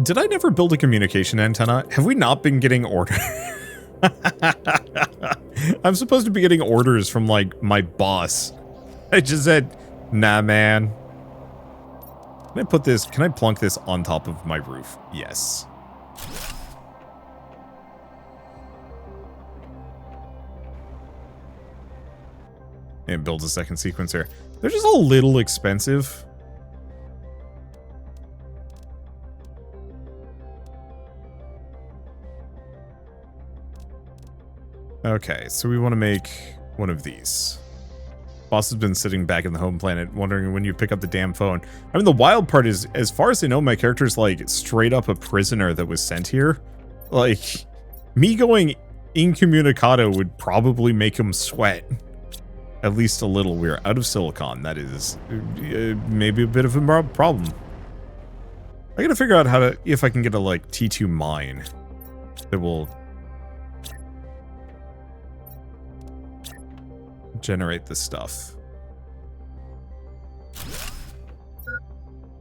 Did I never build a communication antenna? Have we not been getting orders? I'm supposed to be getting orders from, like, my boss. I just said, nah, man. Can I plunk this on top of my roof? Yes. And builds a second sequencer. They're just a little expensive. Okay, so we want to make one of these. Boss has been sitting back in the home planet, wondering when you pick up the damn phone. I mean, the wild part is, as far as I know, my character's like straight up a prisoner that was sent here. Like, me going incommunicado would probably make him sweat. At least a little. We're out of silicon. That is maybe a bit of a problem. I gotta figure out how to, if I can get a like T2 mine that will generate the stuff.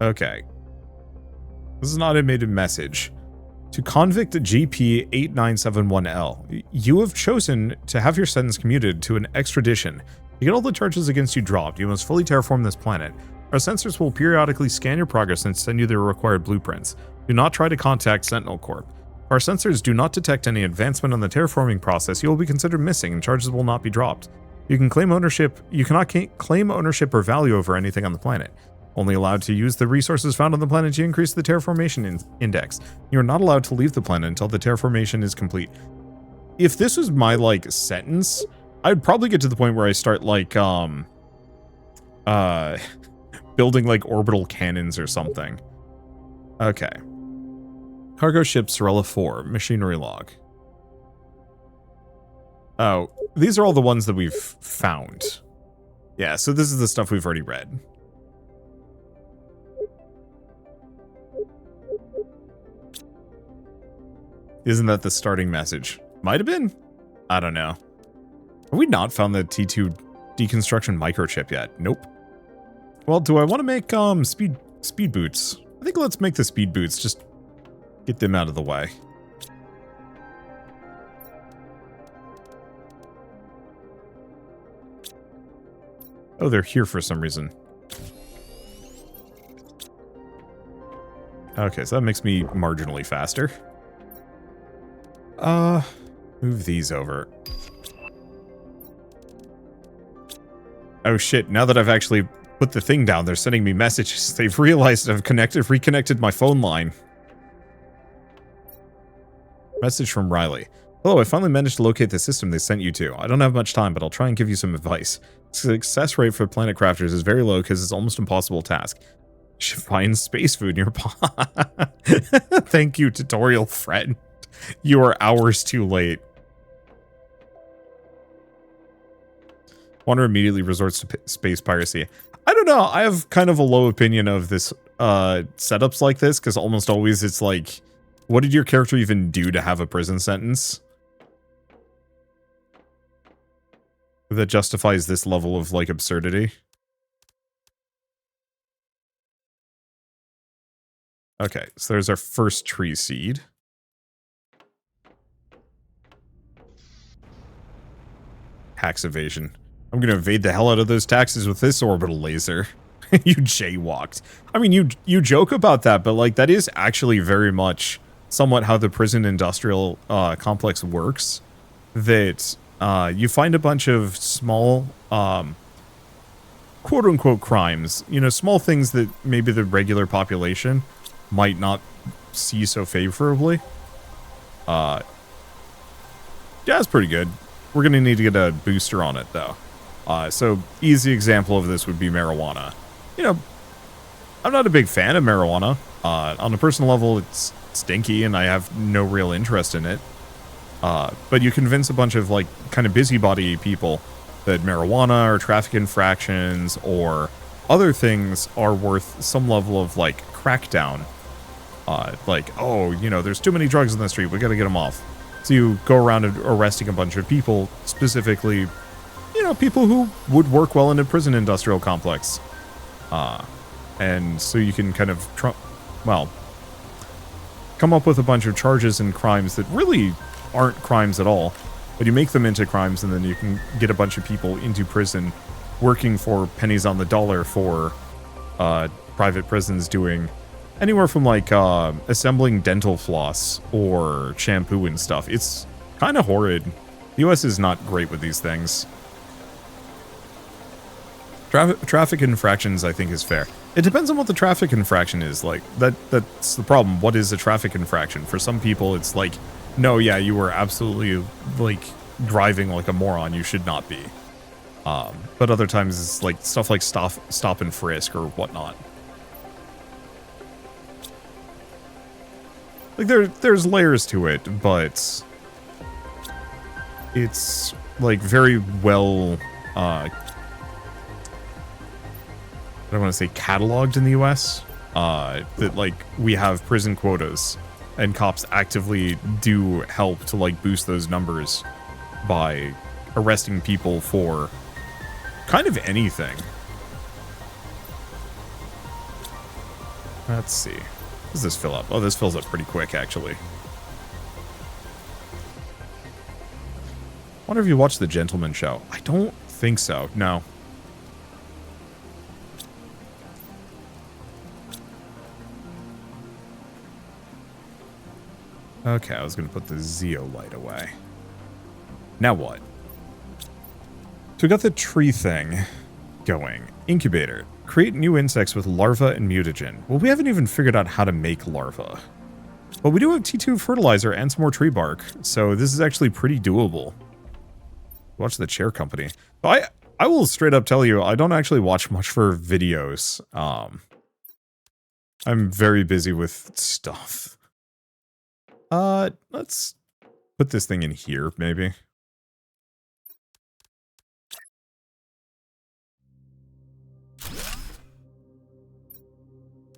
Okay. This is an automated message. To convict GP8971L, you have chosen to have your sentence commuted to an extradition. To get all the charges against you dropped, you must fully terraform this planet. Our sensors will periodically scan your progress and send you the required blueprints. Do not try to contact Sentinel Corp. If our sensors do not detect any advancement on the terraforming process, you will be considered missing and charges will not be dropped. You cannot claim ownership or value over anything on the planet. Only allowed to use the resources found on the planet to increase the terraformation index. You are not allowed to leave the planet until the terraformation is complete. If this was my, like, sentence, I'd probably get to the point where I start, like, building, like, orbital cannons or something. Okay. Cargo ship Sorella 4, machinery log. Oh, these are all the ones that we've found. Yeah, so this is the stuff we've already read. Isn't that the starting message? Might have been. I don't know. Have we not found the T2 deconstruction microchip yet? Nope. Well, do I want to make speed boots? I think let's make the speed boots. Just get them out of the way. Oh, they're here for some reason. Okay, so that makes me marginally faster. Move these over. Oh shit, now that I've actually put the thing down, they're sending me messages. They've realized I've reconnected my phone line. Message from Riley. Hello, I finally managed to locate the system they sent you to. I don't have much time, but I'll try and give you some advice. Success rate for planet crafters is very low because it's almost an impossible task. You should find space food nearby. Thank you, tutorial friend. You are hours too late. Wander immediately resorts to space piracy. I don't know. I have kind of a low opinion of this setups like this, because almost always it's like, what did your character even do to have a prison sentence that justifies this level of, like, absurdity? Okay, so there's our first tree seed. Tax evasion. I'm gonna evade the hell out of those taxes with this orbital laser. You jaywalked. I mean, you joke about that, but, like, that is actually very much somewhat how the prison industrial complex works. That you find a bunch of small quote-unquote crimes, you know, small things that maybe the regular population might not see so favorably. Yeah, it's pretty good. We're gonna need to get a booster on it, though. So, easy example of this would be marijuana. You know, I'm not a big fan of marijuana. On a personal level, it's stinky, and I have no real interest in it. But you convince a bunch of, like, kind of busybody people that marijuana or traffic infractions or other things are worth some level of, like, crackdown. Like, oh, you know, there's too many drugs in the street, we gotta get them off. So you go around arresting a bunch of people, specifically, you know, people who would work well in a prison industrial complex. And so you can kind of, well, come up with a bunch of charges and crimes that really aren't crimes at all, but you make them into crimes, and then you can get a bunch of people into prison working for pennies on the dollar for private prisons, doing anywhere from like assembling dental floss or shampoo and stuff. It's kind of horrid. The US is not great with these things. Traffic infractions, I think, is fair. It depends on what the traffic infraction is. Like, that's the problem. What is a traffic infraction? For some people, it's like, no, yeah, you were absolutely, like, driving like a moron. You should not be. But other times, it's like stuff like stop and frisk or whatnot. Like, there's layers to it, but it's, like, very well, I don't want to say cataloged in the US, that, like, we have prison quotas, and cops actively do help to, like, boost those numbers by arresting people for kind of anything. Let's see. Does this fill up? Oh, this fills up pretty quick, actually. Wonder if you watched The Gentleman Show. I don't think so. No. Okay, I was going to put the zeolite away. Now what? So we got the tree thing going. Incubator. Create new insects with larvae and mutagen. Well, we haven't even figured out how to make larvae. But we do have T2 fertilizer and some more tree bark, so this is actually pretty doable. Watch the chair company. I will straight up tell you, I don't actually watch much for videos. I'm very busy with stuff. Let's put this thing in here, maybe.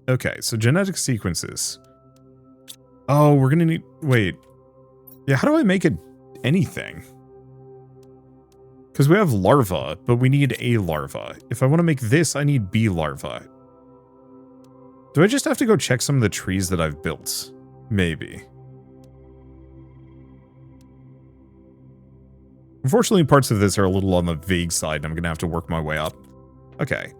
Okay, so genetic sequences. Oh, we're gonna need... Wait. Yeah, how do I make it anything? Because we have larva, but we need a larva. If I want to make this, I need bee larva. Do I just have to go check some of the trees that I've built? Maybe. Unfortunately, parts of this are a little on the vague side, and I'm going to have to work my way up. Okay.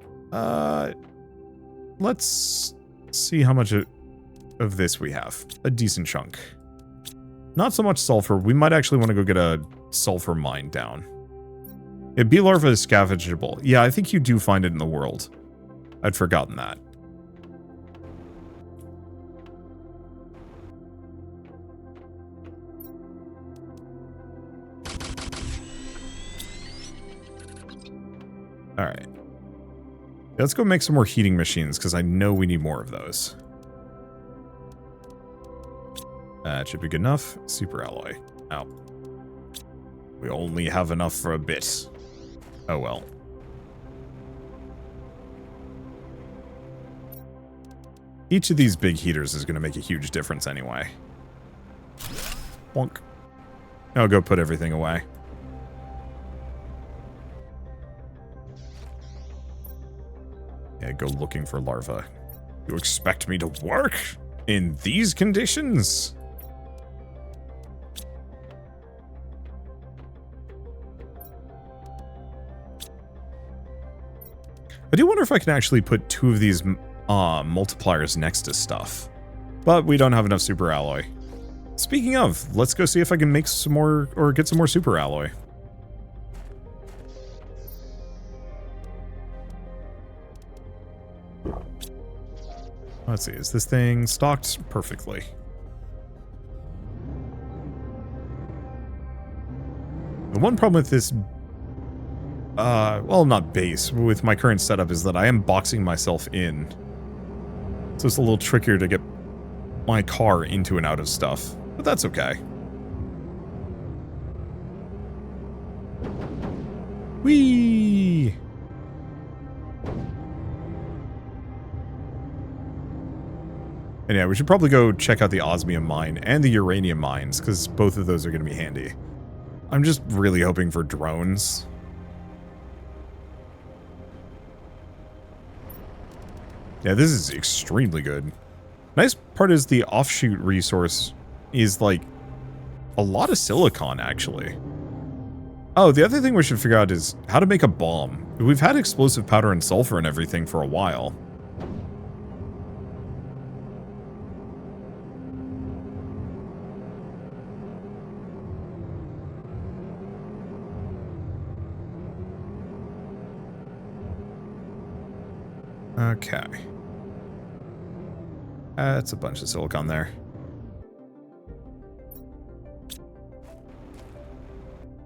Let's see how much of this we have. A decent chunk. Not so much sulfur. We might actually want to go get a sulfur mine down. Yeah, bee larva is scavengeable. Yeah, I think you do find it in the world. I'd forgotten that. Alright. Let's go make some more heating machines, because I know we need more of those. That should be good enough. Super alloy. Oh. We only have enough for a bit. Oh well. Each of these big heaters is going to make a huge difference anyway. Bonk. I'll go put everything away. Yeah, go looking for larvae. You expect me to work in these conditions? I do wonder if I can actually put two of these multipliers next to stuff. But we don't have enough super alloy. Speaking of, let's go see if I can make some more, or get some more super alloy. Let's see, is this thing stocked perfectly? The one problem with this, well, not base, with my current setup is that I am boxing myself in. So it's a little trickier to get my car into and out of stuff, but that's okay. Whee! And yeah, we should probably go check out the osmium mine and the uranium mines, because both of those are going to be handy. I'm just really hoping for drones. Yeah, this is extremely good. Nice part is the offshoot resource is like a lot of silicon, actually. Oh, the other thing we should figure out is how to make a bomb. We've had explosive powder and sulfur and everything for a while. Okay. That's a bunch of silicon there.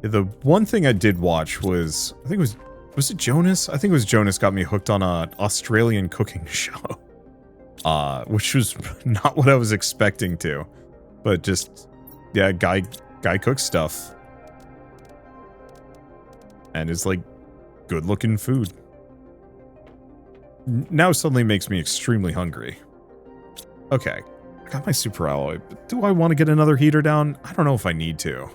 The one thing I did watch was, I think it was it Jonas? I think it was Jonas got me hooked on an Australian cooking show. Which was not what I was expecting to. But just, yeah, guy cooks stuff. And it's like good looking food. Now suddenly makes me extremely hungry. Okay, I got my super alloy, but do I want to get another heater down? I don't know if I need to.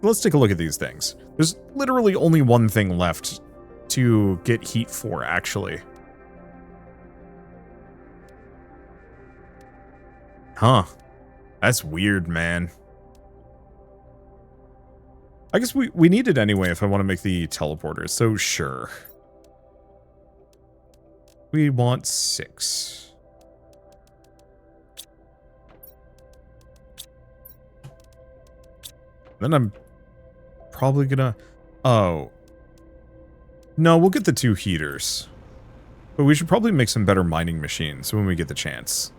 Let's take a look at these things. There's literally only one thing left to get heat for, actually. Huh. That's weird, man. I guess we need it anyway if I want to make the teleporters, so sure. We want 6. Then I'm probably gonna... Oh. No, we'll get the 2 heaters. But we should probably make some better mining machines when we get the chance.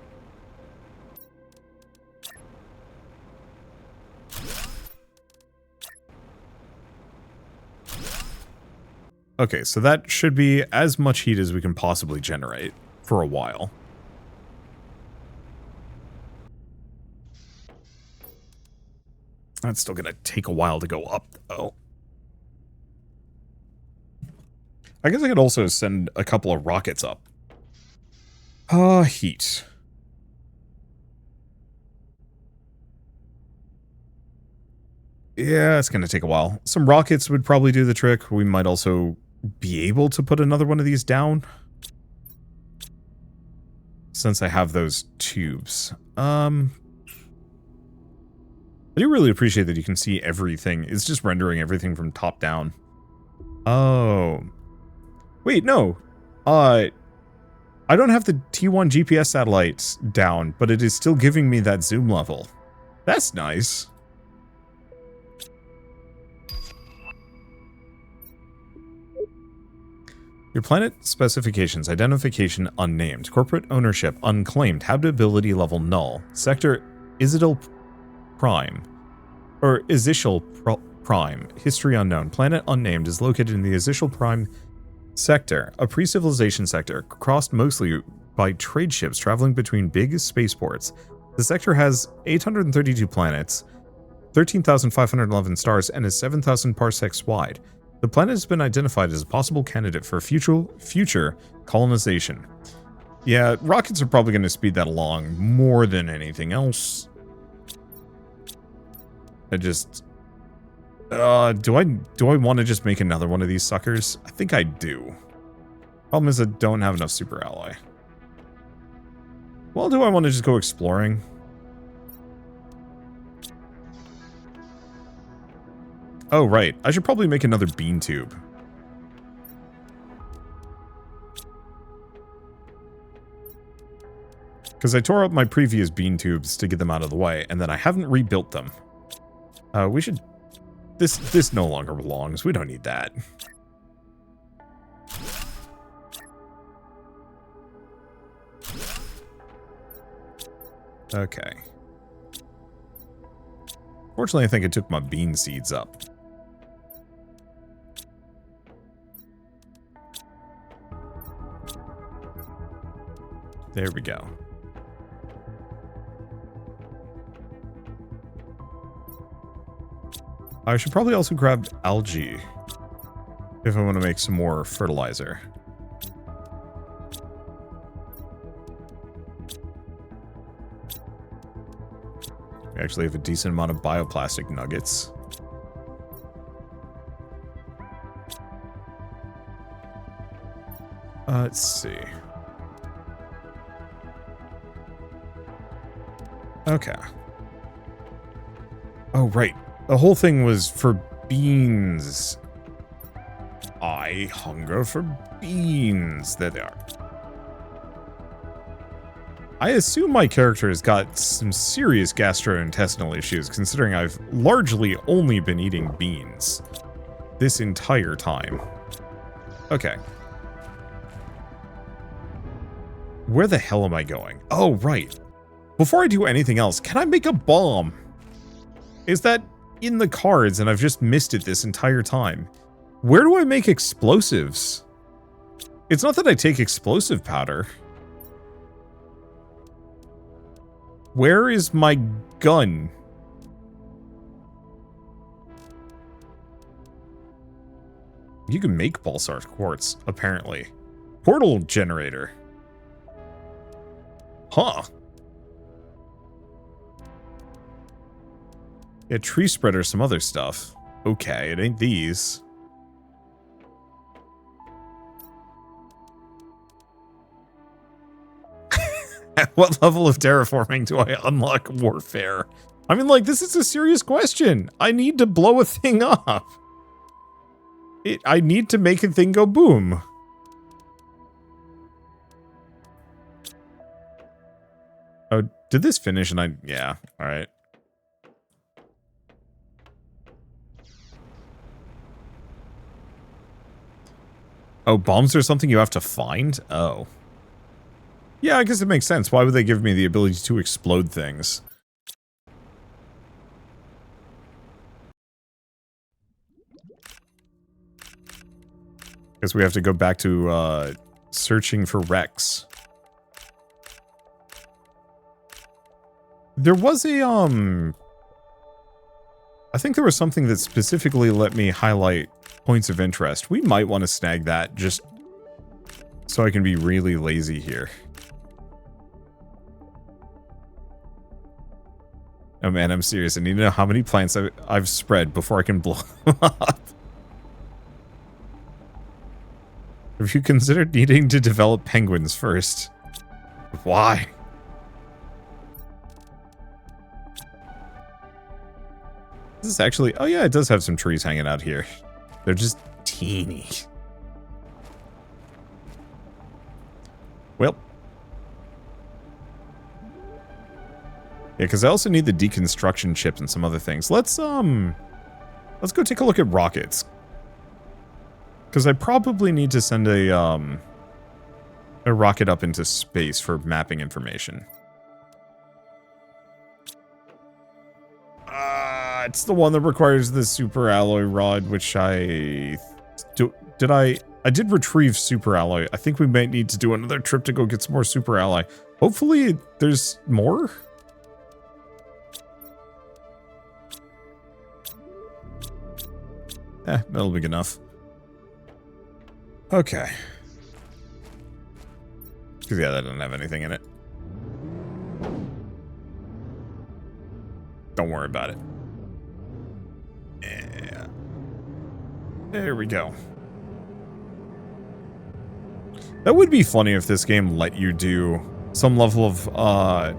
Okay, so that should be as much heat as we can possibly generate for a while. That's still gonna take a while to go up, though. I guess I could also send a couple of rockets up. Heat. Yeah, it's gonna take a while. Some rockets would probably do the trick. We might also be able to put another one of these down. Since I have those tubes. I do really appreciate that you can see everything. It's just rendering everything from top down. Oh. Wait, no. I don't have the T1 GPS satellites down, but it is still giving me that zoom level. That's nice. Your planet specifications, identification unnamed, corporate ownership unclaimed, habitability level null, sector Isidal Prime, or Izical Prime, history unknown, planet unnamed is located in the Izical Prime sector, a pre-civilization sector, crossed mostly by trade ships traveling between big spaceports. The sector has 832 planets, 13,511 stars, and is 7,000 parsecs wide. The planet has been identified as a possible candidate for future colonization. Yeah, rockets are probably going to speed that along more than anything else. I just... do I want to just make another one of these suckers? I think I do. Problem is I don't have enough super alloy. Well, do I want to just go exploring? Oh, right. I should probably make another bean tube. Because I tore up my previous bean tubes to get them out of the way, and then I haven't rebuilt them. We should... This no longer belongs. We don't need that. Okay. Fortunately, I think I took my bean seeds up. There we go. I should probably also grab algae if I want to make some more fertilizer. We actually have a decent amount of bioplastic nuggets. Let's see. Okay. Oh, right. The whole thing was for beans. I hunger for beans. There they are. I assume my character has got some serious gastrointestinal issues, considering I've largely only been eating beans this entire time. Okay. Where the hell am I going? Oh, right. Before I do anything else, can I make a bomb? Is that in the cards and I've just missed it this entire time? Where do I make explosives? It's not that I take explosive powder. Where is my gun? You can make pulsar quartz, apparently. Portal generator. Huh. Yeah, tree spreader, some other stuff. Okay, it ain't these. At what level of terraforming do I unlock warfare? I mean, like, this is a serious question. I need to blow a thing up. I need to make a thing go boom. Oh, did this finish and I... Yeah, alright. Oh, bombs are something you have to find? Oh. Yeah, I guess it makes sense. Why would they give me the ability to explode things? Guess we have to go back to, searching for wrecks. There was a, I think there was something that specifically let me highlight points of interest. We might want to snag that just so I can be really lazy here. Oh man, I'm serious. I need to know how many plants I've spread before I can blow them up. Have you considered needing to develop penguins first? Why? This is actually... Oh yeah, it does have some trees hanging out here. They're just teeny. Well. Yeah, because I also need the deconstruction chip and some other things. Let's go take a look at rockets. Because I probably need to send a rocket up into space for mapping information. It's the one that requires the super alloy rod, which I did retrieve super alloy. I think we might need to do another trip to go get some more super alloy. Hopefully there's more. That'll be good enough. Okay. Because yeah, that doesn't have anything in it. Don't worry about it. Yeah. There we go. That would be funny if this game let you do some level of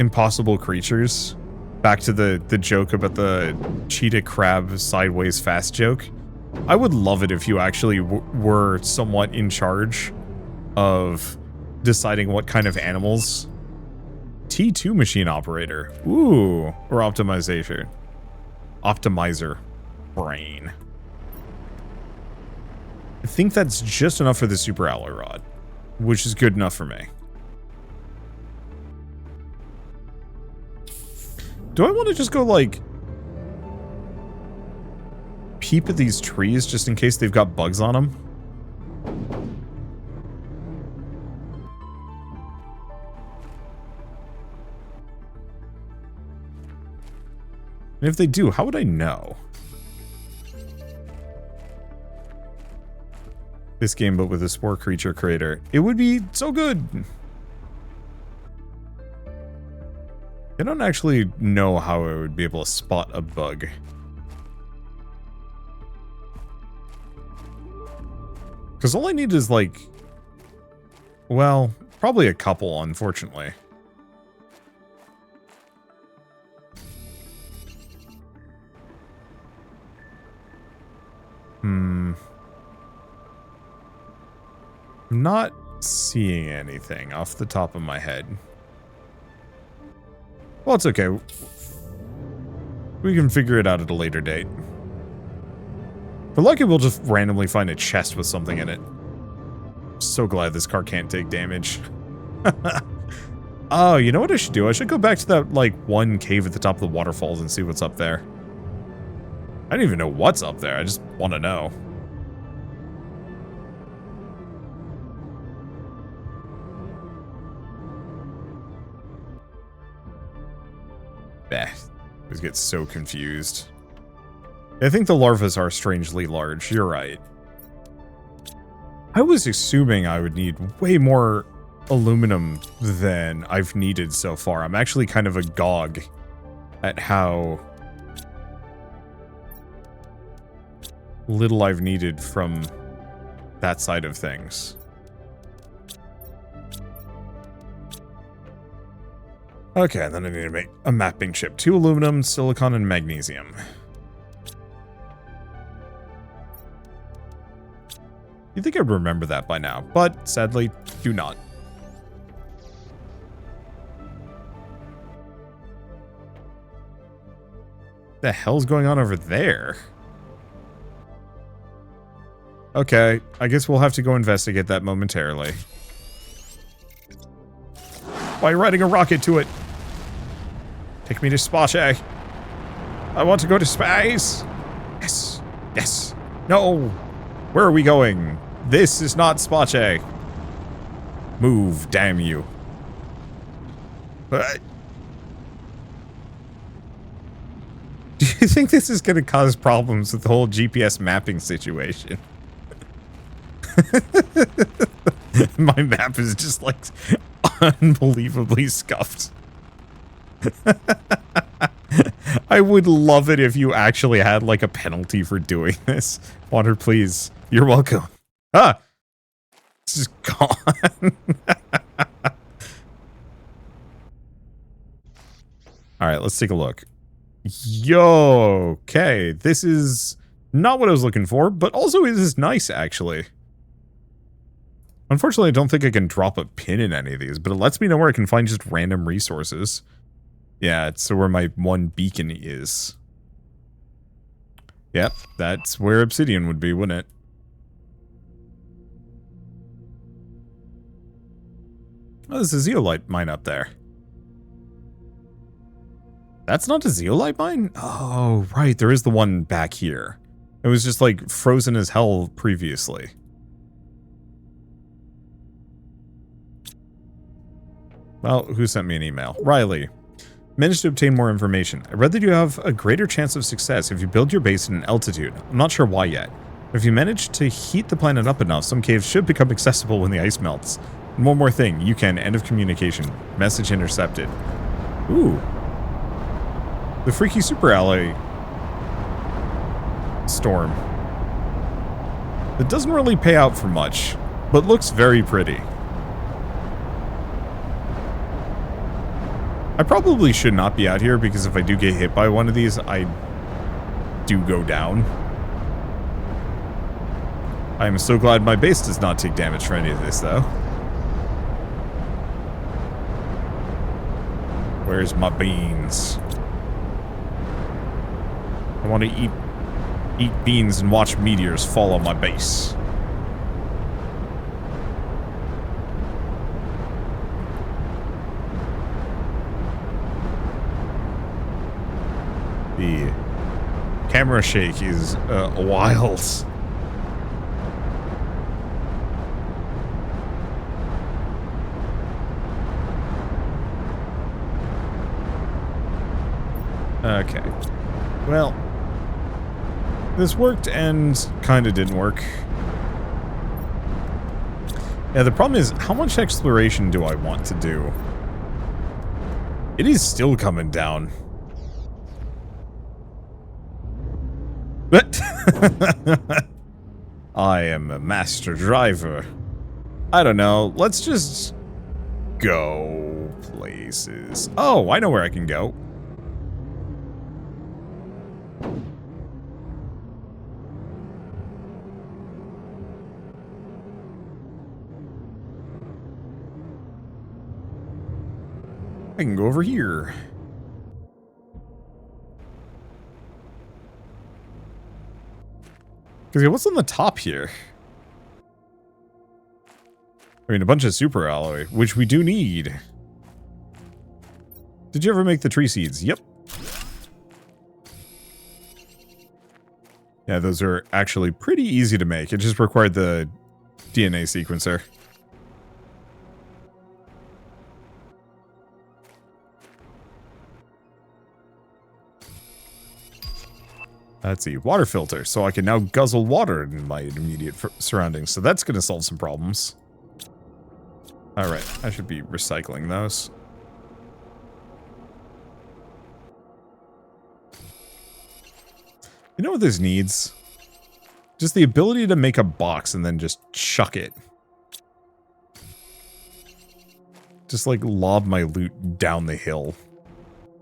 impossible creatures. Back to the joke about the cheetah crab sideways fast joke. I would love it if you actually were somewhat in charge of deciding what kind of animals. T2 machine operator. Ooh, or optimization. Optimizer brain. I think that's just enough for the super alloy rod, which is good enough for me. Do I want to just go, like, peep at these trees just in case they've got bugs on them? And if they do, how would I know? This game, but with a spore creature creator. It would be so good! I don't actually know how I would be able to spot a bug. Because all I need is, like... Well, probably a couple, unfortunately. I'm not seeing anything off the top of my head. Well, it's okay. We can figure it out at a later date. If we're lucky, we'll just randomly find a chest with something in it. So glad this car can't take damage. Oh, you know what I should do? I should go back to that, like, one cave at the top of the waterfalls and see what's up there. I don't even know what's up there. I just want to know. I always get so confused. I think the larvas are strangely large. You're right. I was assuming I would need way more aluminum than I've needed so far. I'm actually kind of agog at how little I've needed from that side of things. Okay, then I need to make a mapping chip. 2 aluminum, silicon, and magnesium. You'd think I'd remember that by now, but sadly, do not. The hell's going on over there? Okay, I guess we'll have to go investigate that momentarily. Why are you riding a rocket to it? Take me to Space. I want to go to space. Yes. Yes. No. Where are we going? This is not Space. Move, damn you. Do you think this is going to cause problems with the whole GPS mapping situation? My map is just like unbelievably scuffed. I would love it if you actually had like a penalty for doing this. Water, please. You're welcome. Ah! This is gone. Alright, let's take a look. Yo, okay. This is not what I was looking for, but also it is nice, actually. Unfortunately, I don't think I can drop a pin in any of these, but it lets me know where I can find just random resources. Yeah, it's where my one beacon is. Yep, that's where obsidian would be, wouldn't it? Oh, there's a zeolite mine up there. That's not a zeolite mine? Oh, right, there is the one back here. It was just, like, frozen as hell previously. Well, who sent me an email? Riley. Managed to obtain more information. I read that you have a greater chance of success if you build your base at an altitude. I'm not sure why yet. But if you manage to heat the planet up enough, some caves should become accessible when the ice melts. And one more thing. You can. End of communication. Message intercepted. Ooh. The Freaky Super Alloy storm. It doesn't really pay out for much, but looks very pretty. I probably should not be out here because if I do get hit by one of these, I do go down. I am so glad my base does not take damage for any of this, though. Where's my beans? I want to eat beans and watch meteors fall on my base. The camera shake is wild. Okay. Well, this worked and kind of didn't work. Yeah, the problem is, how much exploration do I want to do? It is still coming down. I am a master driver. I don't know. Let's just go places. Oh, I know where I can go. I can go over here. Because what's on the top here? I mean, a bunch of super alloy, which we do need. Did you ever make the tree seeds? Yep. Yeah, those are actually pretty easy to make. It just required the DNA sequencer. Let's see, water filter, so I can now guzzle water in my immediate surroundings. So that's going to solve some problems. Alright, I should be recycling those. You know what this needs? Just the ability to make a box and then just chuck it. Just like lob my loot down the hill.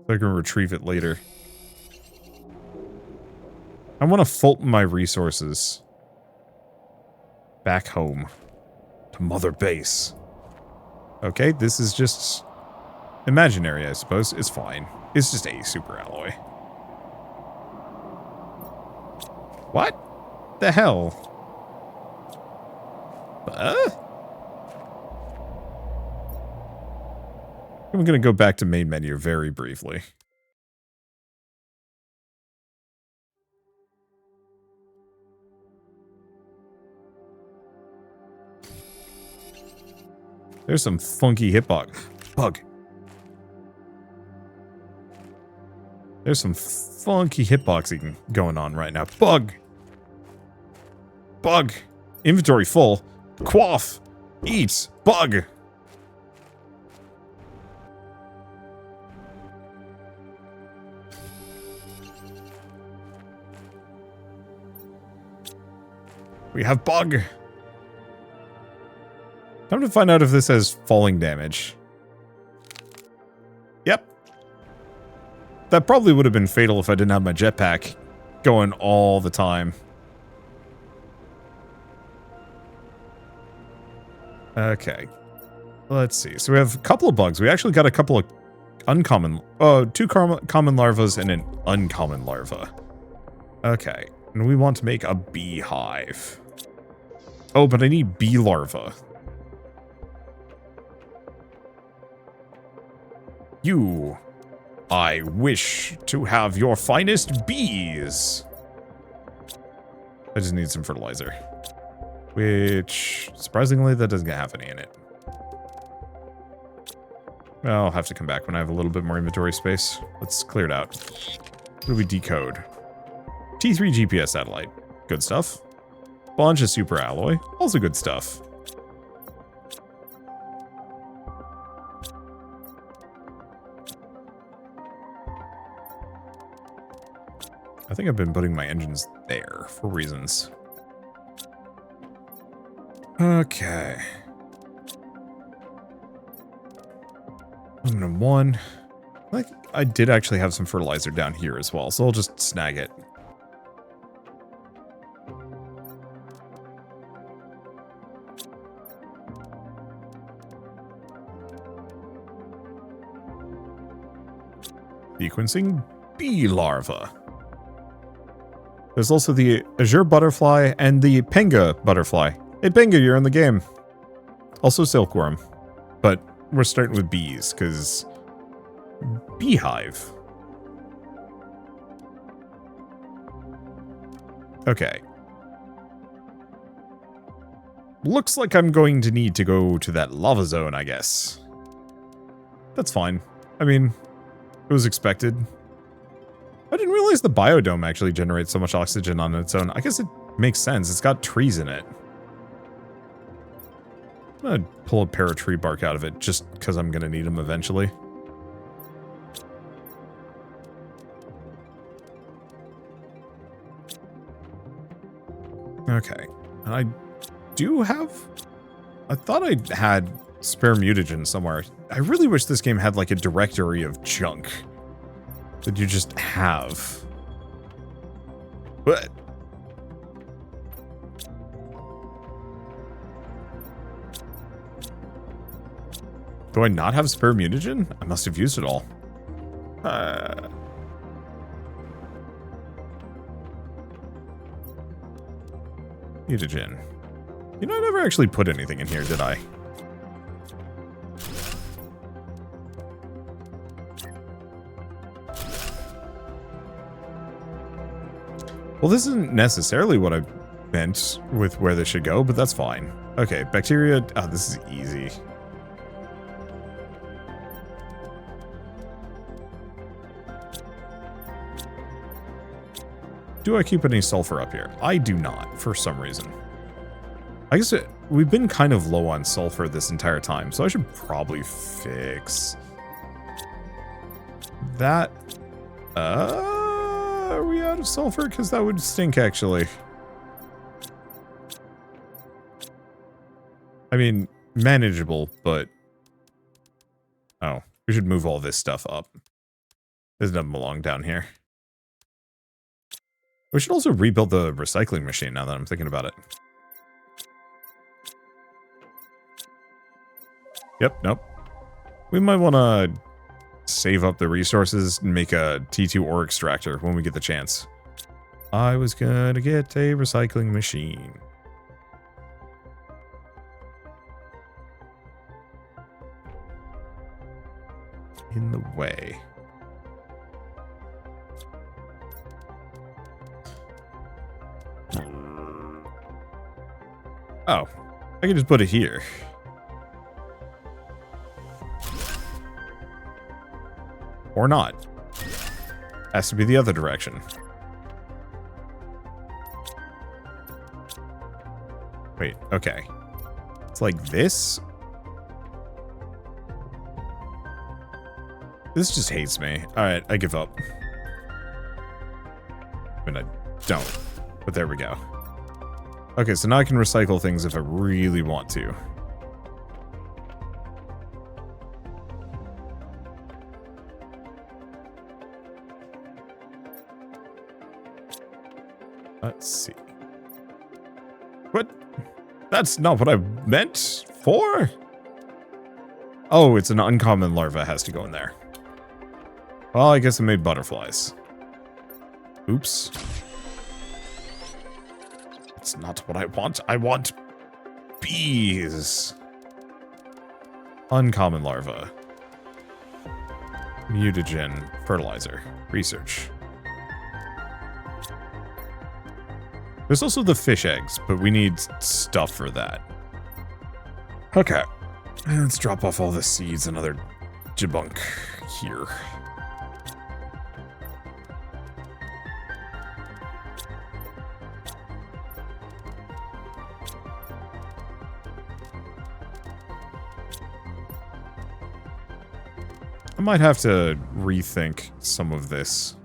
So I can retrieve it later. I want to Fulton my resources. Back home. To Mother Base. Okay, this is just imaginary, I suppose. It's fine. It's just a super alloy. What the hell? I'm going to go back to main menu very briefly. There's some funky hitbox. Bug. There's some funky hitboxing going on right now. Bug. Bug. Inventory full. Quaff. Eat. Bug. We have bug. Time to find out if this has falling damage. Yep. That probably would have been fatal if I didn't have my jetpack going all the time. Okay. Let's see. So we have a couple of bugs. We actually got a couple of uncommon... two common larvas and an uncommon larva. Okay. And we want to make a beehive. Oh, but I need bee larva. You. I wish to have your finest bees. I just need some fertilizer. Which, surprisingly, that doesn't have any in it. Well, I'll have to come back when I have a little bit more inventory space. Let's clear it out. What do we decode? T3 GPS satellite. Good stuff. Bunch of super alloy. Also good stuff. I think I've been putting my engines there for reasons. Okay. Aluminum 1. Like, I did actually have some fertilizer down here as well, so I'll just snag it. Sequencing bee larva. There's also the azure butterfly and the penga butterfly. Hey penga, you're in the game. Also silkworm. But we're starting with bees, because... beehive. Okay. Looks like I'm going to need to go to that lava zone, I guess. That's fine. I mean, it was expected. I didn't realize the biodome actually generates so much oxygen on its own. I guess it makes sense. It's got trees in it. I'm gonna pull a pair of tree bark out of it just because I'm gonna need them eventually. Okay. And I do have... I thought I had spare mutagen somewhere. I really wish this game had like a directory of junk that you just have. But... Do I not have spare mutagen? I must have used it all. Mutagen. You know, I never actually put anything in here, did I? Well, this isn't necessarily what I meant with where this should go, but that's fine. Okay, bacteria. Oh, this is easy. Do I keep any sulfur up here? I do not, for some reason. I guess we've been kind of low on sulfur this entire time, so I should probably fix that. Are we out of sulfur? Because that would stink, actually. I mean, manageable, but... Oh, we should move all this stuff up. This doesn't belong down here. We should also rebuild the recycling machine now that I'm thinking about it. Yep, nope. We might want to save up the resources and make a T2 ore extractor when we get the chance. I was gonna get a recycling machine. In the way. Oh, I can just put it here. Or not. Has to be the other direction. Wait, okay. It's like this? This just hates me. Alright, I give up. I mean, I don't. But there we go. Okay, so now I can recycle things if I really want to. Let's see. What? That's not what I meant for? Oh, it's an uncommon larva has to go in there. Well, I guess I made butterflies. Oops. That's not what I want. I want bees. Uncommon larva. Mutagen. Fertilizer. Research. There's also the fish eggs, but we need stuff for that. Okay. Let's drop off all the seeds and other jabunk here. I might have to rethink some of this.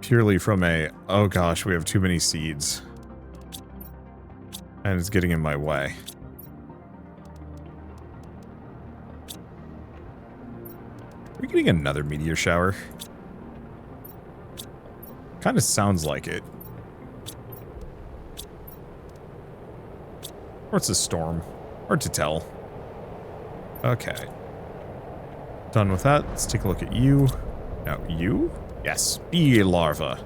Purely from a, oh gosh, we have too many seeds. And it's getting in my way. Are we getting another meteor shower? Kind of sounds like it. Or it's a storm. Hard to tell. Okay. Done with that. Let's take a look at you. Now, you? Yes, bee larva.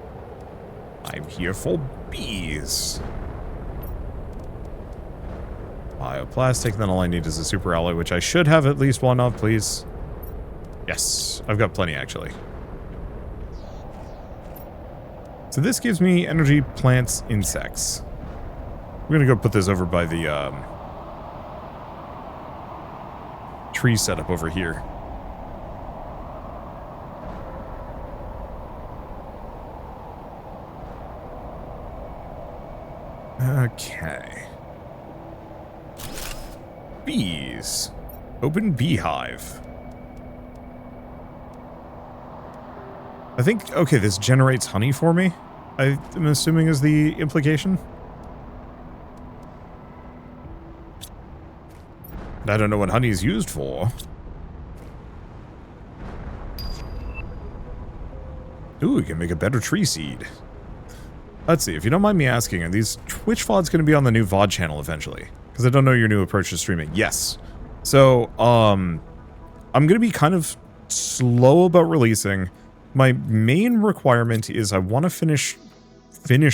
I'm here for bees. Bioplastic, then all I need is a super alloy, which I should have at least one of, please. Yes, I've got plenty, actually. So this gives me energy, plants, insects. We're gonna go put this over by the tree setup over here. Okay. Bees. Open beehive. I think, okay, this generates honey for me. I'm assuming is the implication. I don't know what honey is used for. Ooh, we can make a better tree seed. Let's see, if you don't mind me asking, are these Twitch VODs going to be on the new VOD channel eventually? Because I don't know your new approach to streaming. Yes. So, I'm going to be kind of slow about releasing. My main requirement is I want to finish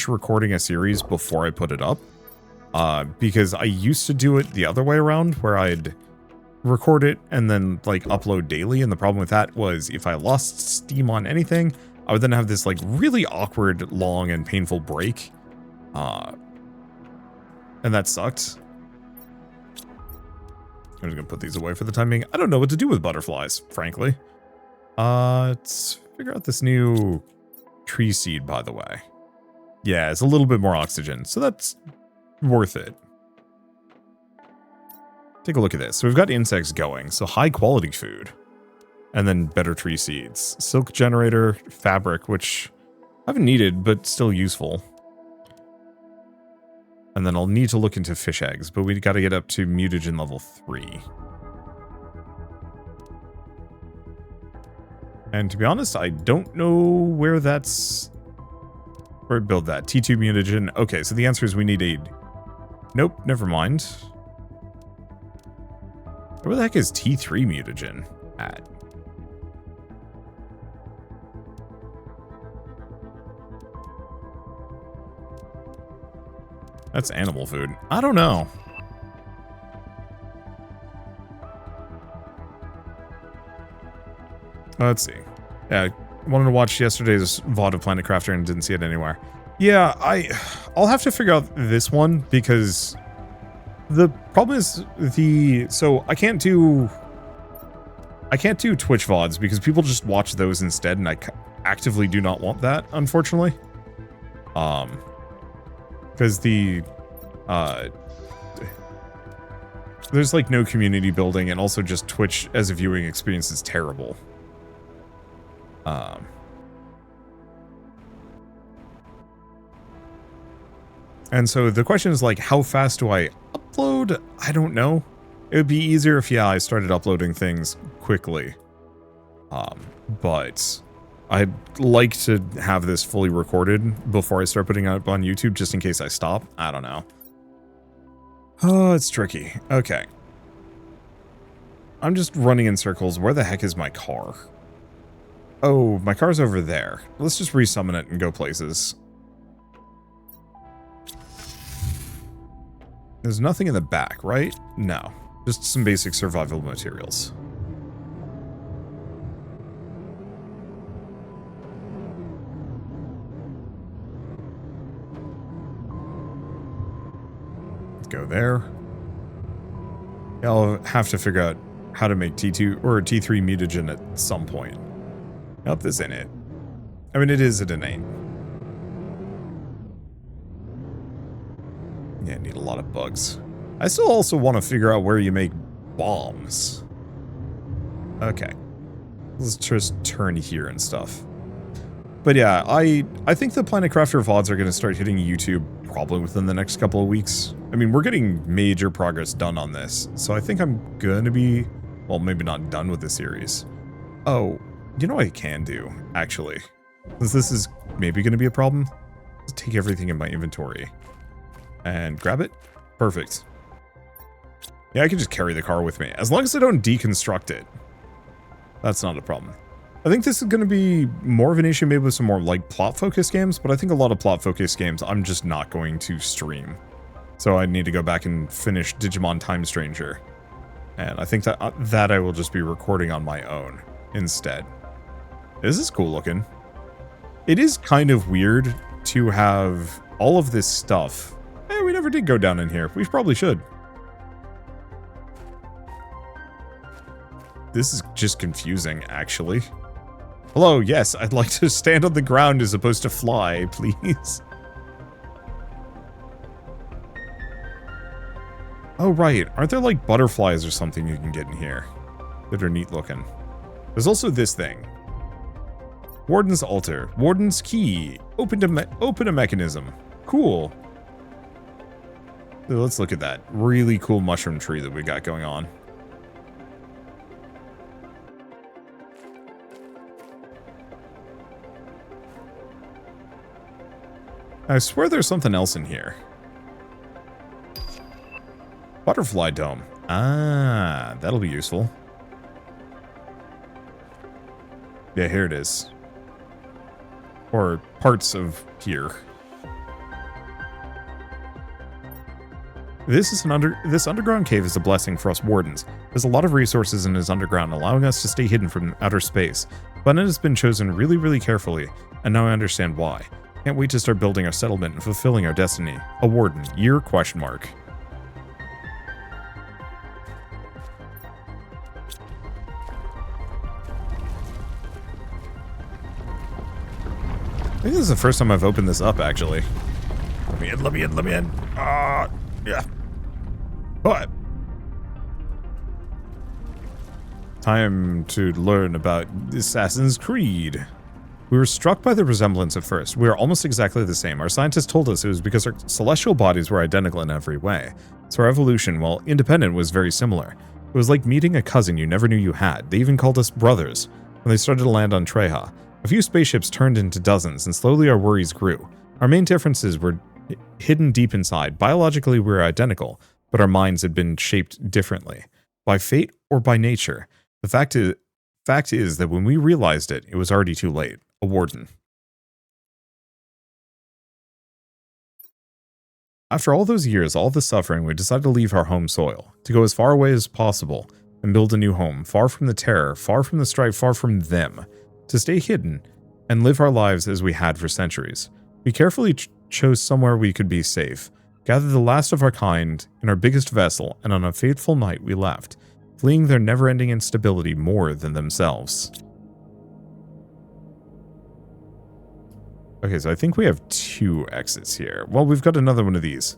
recording a series before I put it up. Because I used to do it the other way around, where I'd record it and then, like, upload daily, and the problem with that was if I lost steam on anything, I would then have this, like, really awkward, long, and painful break. And that sucked. I'm just gonna put these away for the time being. I don't know what to do with butterflies, frankly. Let's figure out this new tree seed, by the way. Yeah, it's a little bit more oxygen, so that's worth it. Take a look at this. So we've got insects going, so high quality food. And then better tree seeds. Silk generator, fabric, which I haven't needed, but still useful. And then I'll need to look into fish eggs, but we got to get up to mutagen level 3. And to be honest, I don't know where that's... Where to build that. T2 mutagen. Okay, so the answer is we need a... Nope, never mind. Where the heck is T3 mutagen at? That's animal food. I don't know. Let's see. Yeah, I wanted to watch yesterday's VOD of Planet Crafter and didn't see it anywhere. Yeah, I'll have to figure out this one because the problem is so I can't do Twitch VODs because people just watch those instead, and I actively do not want that, unfortunately. Because there's like no community building, and also just Twitch as a viewing experience is terrible. And so the question is like, how fast do I upload? I don't know. It would be easier if, yeah, I started uploading things quickly. But I'd like to have this fully recorded before I start putting it up on YouTube, just in case I stop. I don't know. Oh, it's tricky. Okay. I'm just running in circles. Where the heck is my car? Oh, my car's over there. Let's just resummon it and go places. There's nothing in the back, right? No. Just some basic survival materials. Let's go there. I'll have to figure out how to make T2 or T3 mutagen at some point. Nope, this ain't it. I mean, it is, it ain't. Yeah, need a lot of bugs. I still also want to figure out where you make bombs. Okay. Let's just turn here and stuff. But yeah, I think the Planet Crafter VODs are going to start hitting YouTube probably within the next couple of weeks. I mean, we're getting major progress done on this, so I think I'm going to be, well, maybe not done with the series. Oh, you know what I can do, actually? Since this is maybe going to be a problem, let's take everything in my inventory. And grab it. Perfect. Yeah, I can just carry the car with me. As long as I don't deconstruct it. That's not a problem. I think this is going to be more of an issue maybe with some more like plot-focused games, but I think a lot of plot-focused games I'm just not going to stream. So I need to go back and finish Digimon Time Stranger. And I think that I will just be recording on my own instead. This is cool looking. It is kind of weird to have all of this stuff. Eh, we never did go down in here. We probably should. This is just confusing, actually. Hello, yes, I'd like to stand on the ground as opposed to fly, please. Oh, right. Aren't there, like, butterflies or something you can get in here that are neat looking? There's also this thing. Warden's altar. Warden's key. Open a mechanism. Cool. So let's look at that really cool mushroom tree that we got going on. I swear there's something else in here. Butterfly dome. Ah, that'll be useful. Yeah, here it is. Or parts of here. This underground cave is a blessing for us wardens. There's a lot of resources in his underground, allowing us to stay hidden from outer space. But it has been chosen really, really carefully, and now I understand why. Can't wait to start building our settlement and fulfilling our destiny. A warden. Year? Question mark. I think this is the first time I've opened this up, actually. Let me in, let me in, let me in. Yeah. What? Time to learn about Assassin's Creed. We were struck by the resemblance at first. We are almost exactly the same. Our scientists told us it was because our celestial bodies were identical in every way. So our evolution, while independent, was very similar. It was like meeting a cousin you never knew you had. They even called us brothers. When they started to land on Treha, a few spaceships turned into dozens, and slowly our worries grew. Our main differences were hidden deep inside. Biologically, we were identical, but our minds had been shaped differently. By fate or by nature. The fact is that when we realized it, it was already too late. A warden. After all those years, all the suffering, we decided to leave our home soil, to go as far away as possible, and build a new home, far from the terror, far from the strife, far from them, to stay hidden, and live our lives as we had for centuries. We carefully chose somewhere we could be safe, gathered the last of our kind in our biggest vessel, and on a fateful night we left, fleeing their never-ending instability more than themselves. Okay, so I think we have 2 exits here. Well, we've got another one of these.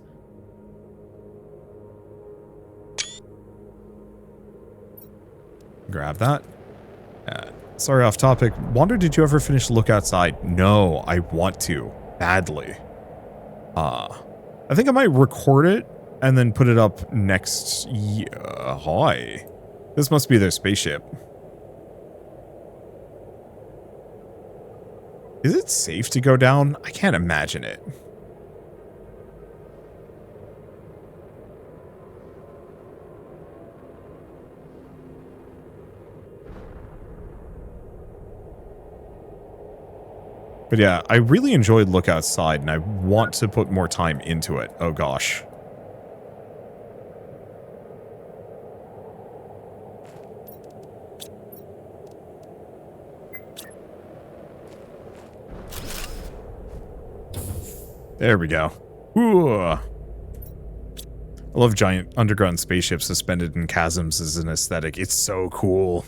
Grab that. Sorry, off topic. Wander, did you ever finish Look Outside? No, I want to. Badly. I think I might record it and then put it up next. Hi. This must be their spaceship. Is it safe to go down? I can't imagine it. But yeah, I really enjoyed Look Outside, and I want to put more time into it. Oh gosh. There we go. Ooh. I love giant underground spaceships suspended in chasms as an aesthetic. It's so cool.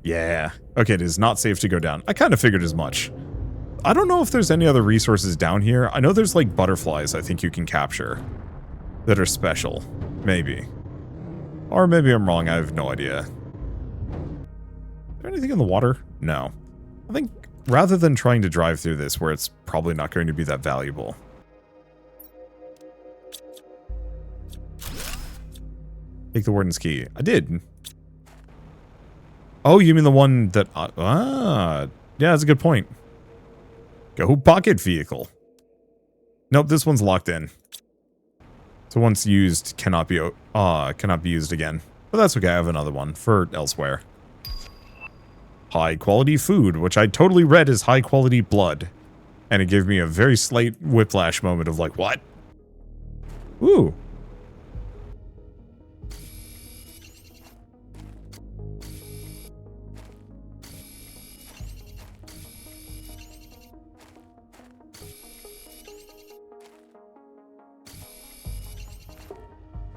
Yeah. Okay, it is not safe to go down. I kind of figured as much. I don't know if there's any other resources down here. I know there's like butterflies I think you can capture that are special. Maybe. Or maybe I'm wrong. I have no idea. Is there anything in the water? No. I think rather than trying to drive through this where it's probably not going to be that valuable. Take the warden's key. I did. Oh, you mean the one that... yeah, that's a good point. Go pocket vehicle. Nope, this one's locked in. So once used, cannot be used again. But that's okay, I have another one for elsewhere. High quality food, which I totally read as high quality blood. And it gave me a very slight whiplash moment of like, what? Ooh.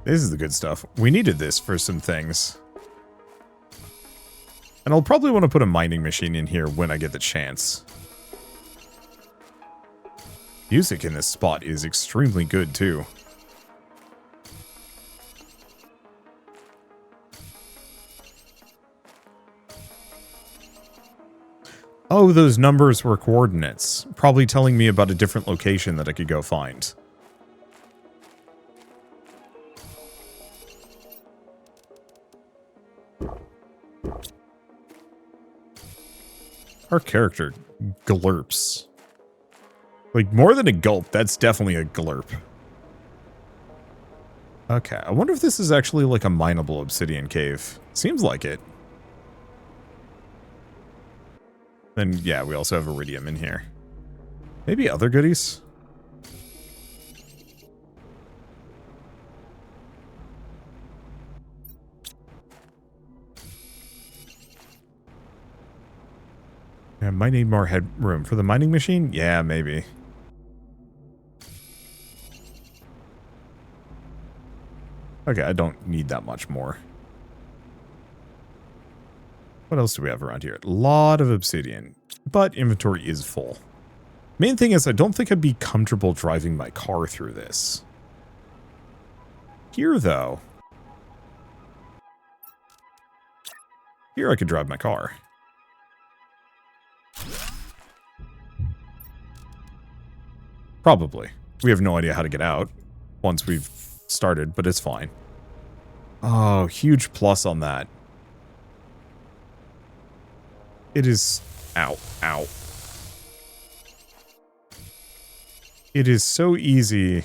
This is the good stuff. We needed this for some things. And I'll probably want to put a mining machine in here when I get the chance. Music in this spot is extremely good, too. Oh, those numbers were coordinates. Probably telling me about a different location that I could go find. Our character glurps. Like, more than a gulp, that's definitely a glurp. Okay, I wonder if this is actually like a mineable obsidian cave. Seems like it. Then, yeah, we also have iridium in here. Maybe other goodies? Yeah, might need more headroom. For the mining machine? Yeah, maybe. Okay, I don't need that much more. What else do we have around here? A lot of obsidian, but inventory is full. Main thing is I don't think I'd be comfortable driving my car through this. Here, though. Here I could drive my car. Probably. We have no idea how to get out once we've started, but it's fine. Oh, huge plus on that. It is... Ow, ow. It is so easy...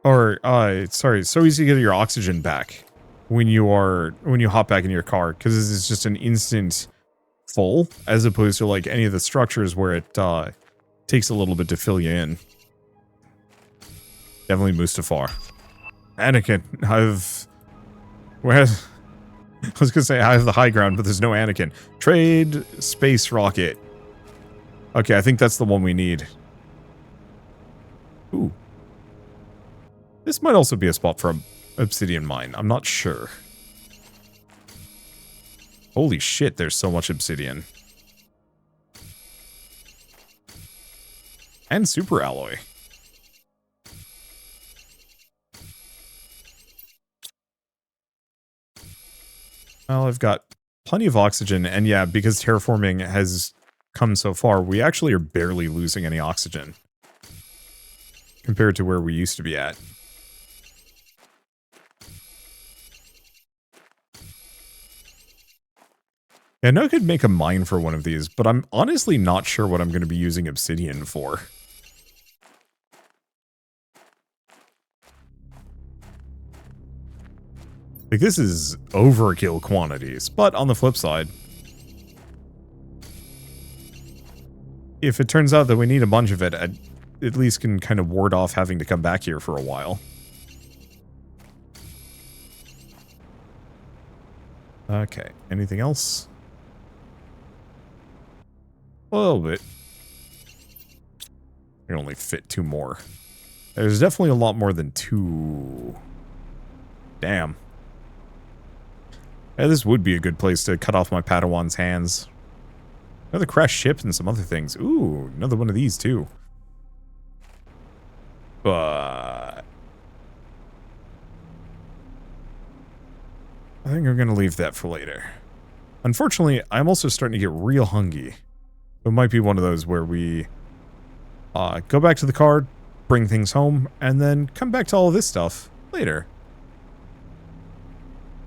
Or, sorry, so easy to get your oxygen back when you hop back into your car, because this is just an instant full, as opposed to like any of the structures where it takes a little bit to fill you in. Definitely Mustafar. Anakin, I was gonna say I have the high ground, but there's no Anakin. Trade space rocket. Okay, I think that's the one we need. Ooh. This might also be a spot for an obsidian mine. I'm not sure. Holy shit, there's so much obsidian. And super alloy. Well, I've got plenty of oxygen, and yeah, because terraforming has come so far, we actually are barely losing any oxygen compared to where we used to be at. Yeah, I know I could make a mine for one of these, but I'm honestly not sure what I'm going to be using obsidian for. Like, this is overkill quantities, but on the flip side, if it turns out that we need a bunch of it, I at least can kind of ward off having to come back here for a while. Okay, anything else? A little bit. I can only fit 2 more. There's definitely a lot more than 2. Damn. Yeah, this would be a good place to cut off my Padawan's hands. Another crashed ship and some other things. Ooh, another one of these too. But I think I'm going to leave that for later. Unfortunately, I'm also starting to get real hungry. It might be one of those where we go back to the car, bring things home, and then come back to all of this stuff later.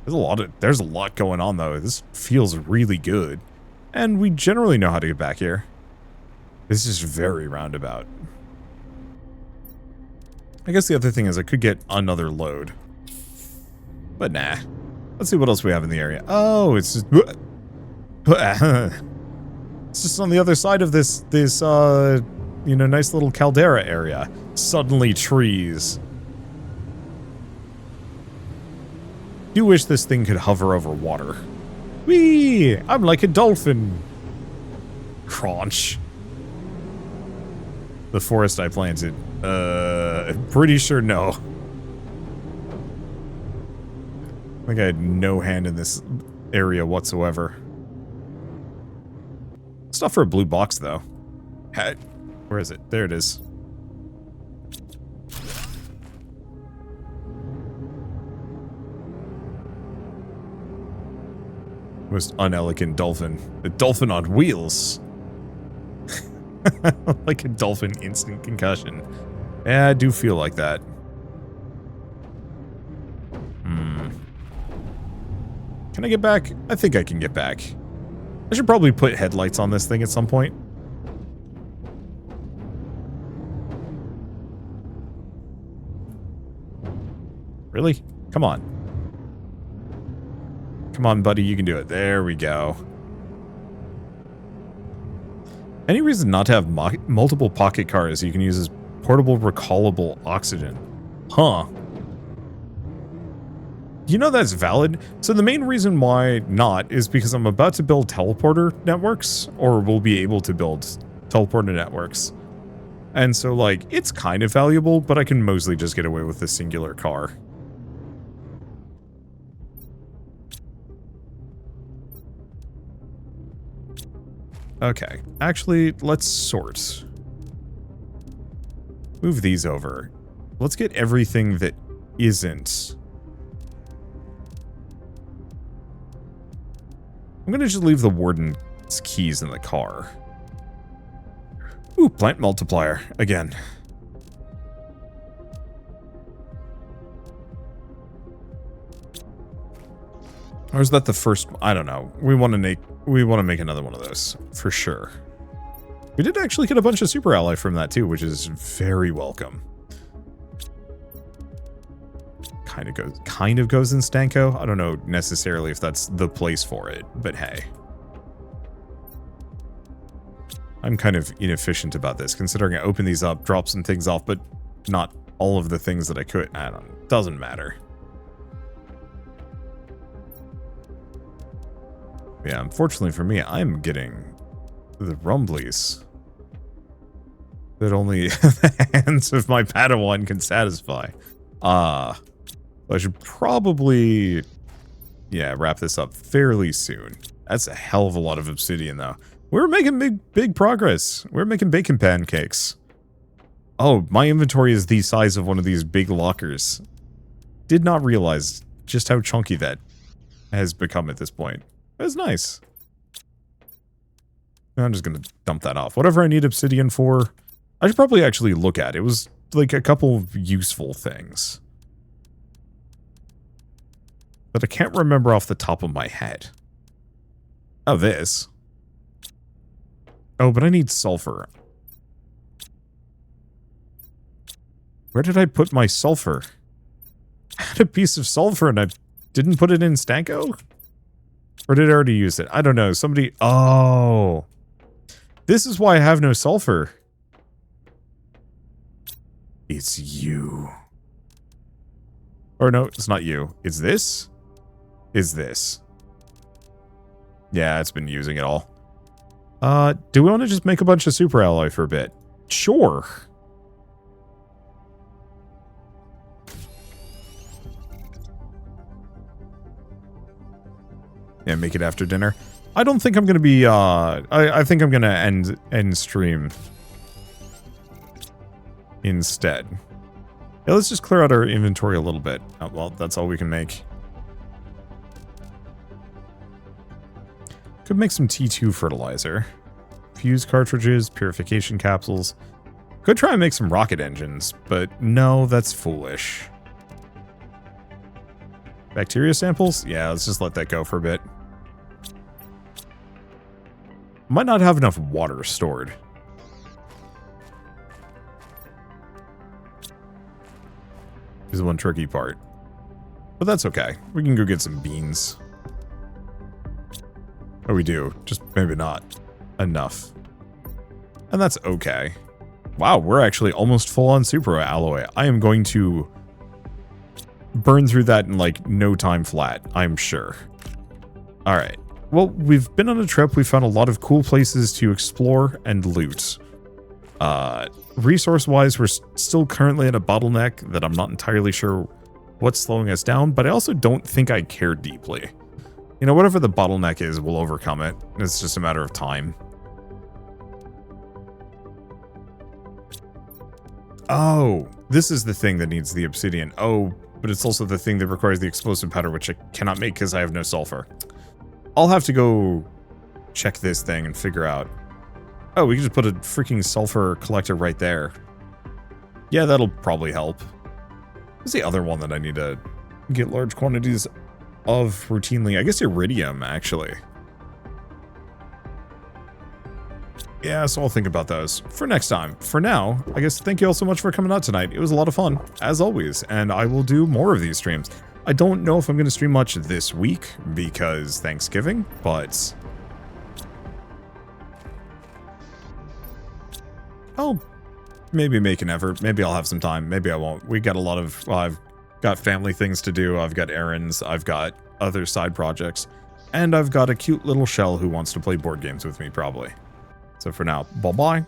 There's a lot going on though. This feels really good. And we generally know how to get back here. This is very roundabout. I guess the other thing is I could get another load. But nah. Let's see what else we have in the area. Oh, it's just... It's just on the other side of this you know, nice little caldera area. Suddenly trees. Do wish this thing could hover over water. Whee! I'm like a dolphin. Crunch. The forest I planted. Pretty sure no. I think I had no hand in this area whatsoever. Stuff for a blue box, though. Where is it? There it is. Most unelegant dolphin. The dolphin on wheels. Like a dolphin instant concussion. Yeah, I do feel like that. Can I get back? I think I can get back. I should probably put headlights on this thing at some point. Really? Come on. Come on, buddy. You can do it. There we go. Any reason not to have multiple pocket cars you can use as portable recallable oxygen? Huh. You know that's valid. So the main reason why not is because I'm about to build teleporter networks, or will be able to build teleporter networks. And so, like, it's kind of valuable, but I can mostly just get away with a singular car. Okay, actually, let's sort. Move these over. Let's get everything that isn't. I'm gonna just leave the Warden's keys in the car. Ooh, plant multiplier, again. Or is that the first? I don't know. We want to make another one of those for sure. We did actually get a bunch of super ally from that too, which is very welcome. Kind of goes in Stanko. I don't know necessarily if that's the place for it, but hey. I'm kind of inefficient about this, considering I open these up, drop some things off, but not all of the things that I could. I don't know. Doesn't matter. Yeah, unfortunately for me, I'm getting the rumblies that only the hands of my Padawan can satisfy. I should probably, yeah, wrap this up fairly soon. That's a hell of a lot of obsidian, though. We're making big progress. We're making bacon pancakes. Oh, my inventory is the size of one of these big lockers. Did not realize just how chunky that has become at this point. That's nice. I'm just going to dump that off. Whatever I need obsidian for, I should probably actually look at. It was like a couple of useful things that I can't remember off the top of my head. Oh, this. Oh, but I need sulfur. Where did I put my sulfur? I had a piece of sulfur and I didn't put it in Stanko? Or did I already use it? I don't know. Somebody... Oh. This is why I have no sulfur. It's you. Or no, it's not you. It's this? Is this? Yeah, it's been using it all. Do we want to just make a bunch of super alloy for a bit? Sure. Yeah, make it after dinner. I don't think I'm gonna be, I think I'm gonna end stream instead. Yeah, let's just clear out our inventory a little bit. Oh, well, that's all we can make. Could make some T2 fertilizer. Fuse cartridges, purification capsules. Could try and make some rocket engines, but no, that's foolish. Bacteria samples? Yeah, let's just let that go for a bit. Might not have enough water stored. Is the one tricky part. But that's okay. We can go get some beans. Oh, we do. Just maybe not enough. And that's okay. Wow, we're actually almost full on super alloy. I am going to burn through that in like no time flat, I'm sure. Alright. Well, we've been on a trip. We found a lot of cool places to explore and loot. Resource-wise, we're still currently at a bottleneck that I'm not entirely sure what's slowing us down, but I also don't think I care deeply. You know, whatever the bottleneck is, we'll overcome it. It's just a matter of time. Oh, this is the thing that needs the obsidian. Oh, but it's also the thing that requires the explosive powder, which I cannot make because I have no sulfur. I'll have to go check this thing and figure out. Oh, we can just put a freaking sulfur collector right there. Yeah, that'll probably help. What's the other one that I need to get large quantities of routinely? I guess iridium, actually. Yeah, so I'll think about those for next time. For now, I guess thank you all so much for coming out tonight. It was a lot of fun, as always, and I will do more of these streams. I don't know if I'm going to stream much this week because Thanksgiving, but I'll maybe make an effort. Maybe I'll have some time. Maybe I won't. We got a lot of, well, I've got family things to do. I've got errands. I've got other side projects. And I've got a cute little shell who wants to play board games with me, probably. So for now, bye-bye.